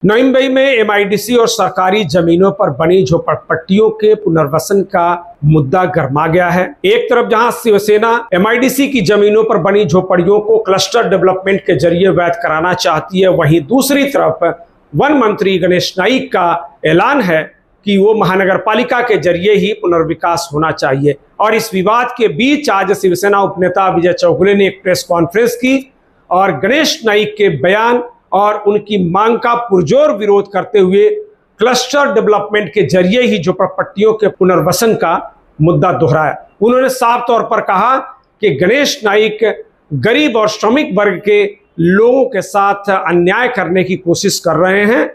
नवी मुंबई में एमआईडीसी और सरकारी जमीनों पर बनी झोपड़पट्टियों के पुनर्वसन का मुद्दा गर्मा गया है। एक तरफ जहां शिवसेना एमआईडीसी की जमीनों पर बनी झोपड़ियों को क्लस्टर डेवलपमेंट के जरिए वैध कराना चाहती है, वहीं दूसरी तरफ वन मंत्री गणेश नाइक का ऐलान है कि वो महानगर पालिका के जरिए ही पुनर्विकास होना चाहिए। और इस विवाद के बीच आज शिवसेना उपनेता विजय चौगुले ने एक प्रेस कॉन्फ्रेंस की और गणेश नाइक के बयान और उनकी मांग का पुरजोर विरोध करते हुए क्लस्टर डेवलपमेंट के जरिए ही झोपड़पट्टियों के पुनर्वसन का मुद्दा दोहराया। उन्होंने साफ तौर पर कहा कि गणेश नाइक गरीब और श्रमिक वर्ग के लोगों के साथ अन्याय करने की कोशिश कर रहे हैं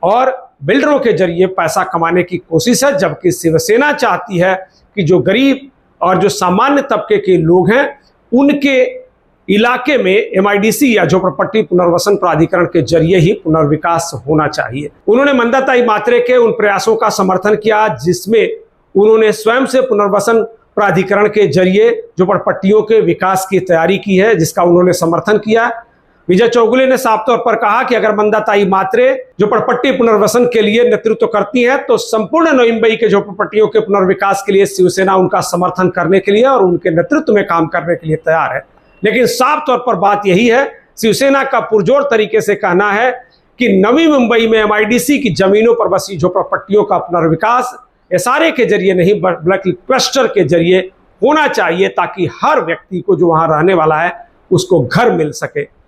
और बिल्डरों के जरिए पैसा कमाने की कोशिश है, जबकि शिवसेना चाहती है कि जो गरीब और जो सामान्य तबके के लोग हैं उनके इलाके में एमआईडीसी या झोपड़पट्टी पुनर्वसन प्राधिकरण के जरिए ही पुनर्विकास होना चाहिए। उन्होंने मंदाताई मात्रे के उन प्रयासों का समर्थन किया जिसमें उन्होंने स्वयं से पुनर्वसन प्राधिकरण के जरिए झोपड़पट्टियों के विकास की तैयारी की है, जिसका उन्होंने समर्थन किया। विजय चौगुले ने साफ तौर पर कहा कि अगर मंदाताई मात्रे झोपड़पट्टी पुनर्वसन के लिए नेतृत्व करती है तो संपूर्ण नवी मुंबई के झोपड़पट्टियों के पुनर्विकास के लिए शिवसेना उनका समर्थन करने के लिए और उनके नेतृत्व में काम करने के लिए तैयार है। लेकिन साफ तौर पर बात यही है, शिवसेना का पुरजोर तरीके से कहना है कि नवी मुंबई में एमआईडीसी की जमीनों पर बसी झोपड़पट्टियों का पुनर्विकास एसआरए के जरिए नहीं बल्कि क्लस्टर के जरिए होना चाहिए, ताकि हर व्यक्ति को जो वहां रहने वाला है उसको घर मिल सके।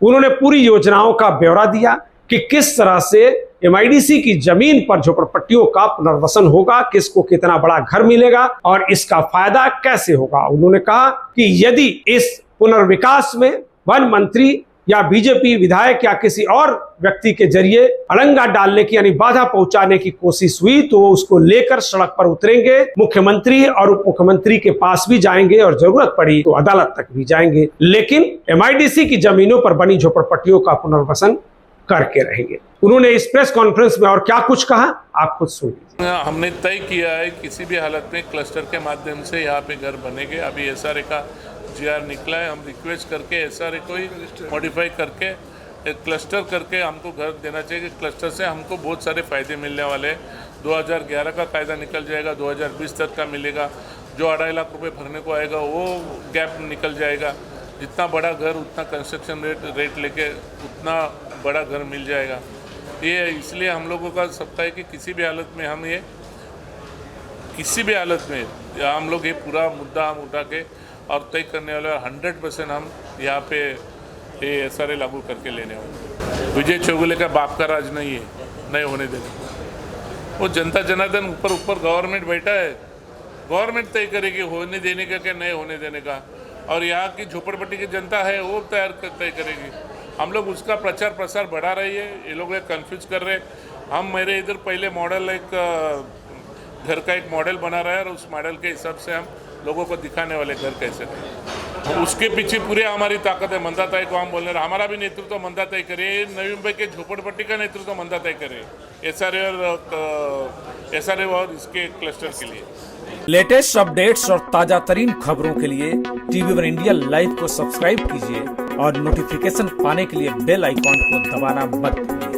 उन्होंने पूरी योजनाओं का ब्यौरा दिया कि किस तरह से एमआईडीसी की जमीन पर झोपड़पट्टियों का पुनर्वसन होगा, किसको कितना बड़ा घर मिलेगा और इसका फायदा कैसे होगा। उन्होंने कहा कि यदि इस पुनर्विकास में वन मंत्री या बीजेपी विधायक या किसी और व्यक्ति के जरिए अड़ंगा डालने की यानी बाधा पहुंचाने की कोशिश हुई तो वो उसको लेकर सड़क पर उतरेंगे, मुख्यमंत्री और उप मुख्यमंत्री के पास भी जाएंगे और जरूरत पड़ी तो अदालत तक भी जाएंगे, लेकिन एमआईडीसी की जमीनों पर बनी झोपड़पट्टियों का पुनर्वसन करके रहेंगे। उन्होंने इस प्रेस कॉन्फ्रेंस में और क्या कुछ कहा, आप खुद सुन लीजिए। हमने तय किया है किसी भी हालत में क्लस्टर के माध्यम से यहाँ पे घर बनेंगे। अभी एसआरए का जीआर निकला है, हम रिक्वेस्ट करके एसआरए को ही मॉडिफाई करके एक क्लस्टर करके हमको घर देना चाहिए। क्लस्टर से हमको बहुत सारे फ़ायदे मिलने वाले हैं। 2011 का कायदा निकल जाएगा, 2020 तक का मिलेगा। जो 2.5 लाख रुपए भरने को आएगा वो गैप निकल जाएगा। जितना बड़ा घर उतना कंस्ट्रक्शन रेट लेके उतना बड़ा घर मिल जाएगा। ये इसलिए हम लोगों का सबका है कि किसी भी हालत में हम लोग ये पूरा मुद्दा हम उठा के और तय करने वाले 100% हम यहाँ पे ये एसआरए लागू करके लेने वाले। विजय चौगुले का बाप का राज नहीं है, नहीं होने देने। वो जनता जनार्दन ऊपर गवर्नमेंट बैठा है, गवर्नमेंट तय करेगी होने देने का क्या नहीं होने देने का, और यहाँ की झोपड़पट्टी की जनता है वो तय करेगी। हम लोग उसका प्रचार प्रसार बढ़ा रही है, ये लोग कंफ्यूज कर रहे हैं। मेरे इधर पहले मॉडल एक घर का एक मॉडल बना रहा है और उस मॉडल के हिसाब से हम लोगों को दिखाने वाले घर कैसे थे। उसके पीछे पूरी हमारी ताकत है। मंदाताई को हम बोल रहे हैं, हमारा भी नेतृत्व मंदाताई करे, नवी मुंबई के झोपड़पट्टी का नेतृत्व मंदाताई करे एसआरए और इसके क्लस्टर के लिए। लेटेस्ट अपडेट्स और ताजा तरीन खबरों के लिए TV1 इंडिया लाइव को सब्सक्राइब कीजिए और नोटिफिकेशन पाने के लिए बेल आइकॉन को दबाना मत भूलिए।